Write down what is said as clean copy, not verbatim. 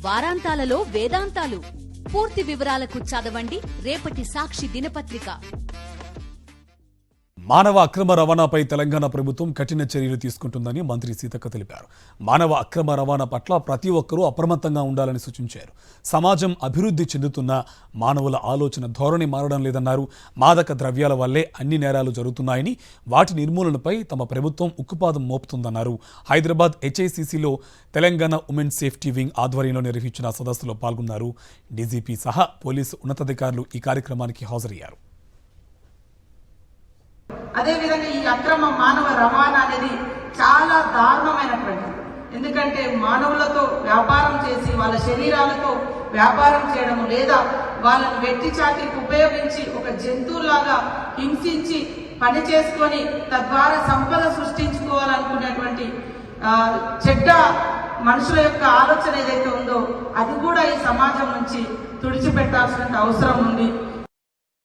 వారాంతాలలో వేదాంతాలు. పూర్తి వివరాలకు చదవండి రేపటి సాక్షి దినపత్రిక. మానవ అక్రమ రవాణాపై తెలంగాణ ప్రభుత్వం కఠిన చర్యలు తీసుకుంటుందని మంత్రి సీతక్క తెలిపారు. మానవ అక్రమ రవాణా పట్ల ప్రతి ఒక్కరూ అప్రమత్తంగా ఉండాలని సూచించారు. సమాజం అభివృద్ధి చెందుతున్న మానవుల ఆలోచన ధోరణి మారడం లేదన్నారు. మాదక ద్రవ్యాల వల్లే అన్ని నేరాలు జరుగుతున్నాయని, వాటి నిర్మూలనపై తమ ప్రభుత్వం ఉక్కుపాదం మోపుతుందన్నారు. హైదరాబాద్ హెచ్ఐసిసిలో తెలంగాణ ఉమెన్ సేఫ్టీ వింగ్ ఆధ్వర్యంలో నిర్వహించిన సదస్సులో పాల్గొన్నారు. డీజీపీ సహా పోలీసు ఉన్నతాధికారులు ఈ కార్యక్రమానికి హాజరయ్యారు. అదేవిధంగా ఈ అక్రమ మానవ రవాణా అనేది చాలా దారుణమైనటువంటిది. ఎందుకంటే మానవులతో వ్యాపారం చేసి వాళ్ళ శరీరాలతో వ్యాపారం చేయడం, లేదా వాళ్ళని వెట్టి చాకిరికి ఉపయోగించి ఒక జంతువులాగా హింసించి పని చేసుకొని తద్వారా సంపద సృష్టించుకోవాలనుకునేటువంటి చెడ్డ మనుషుల యొక్క ఆలోచన ఏదైతే ఉందో అది కూడా ఈ సమాజం నుంచి తుడిచిపెట్టాల్సిన అవసరం ఉంది.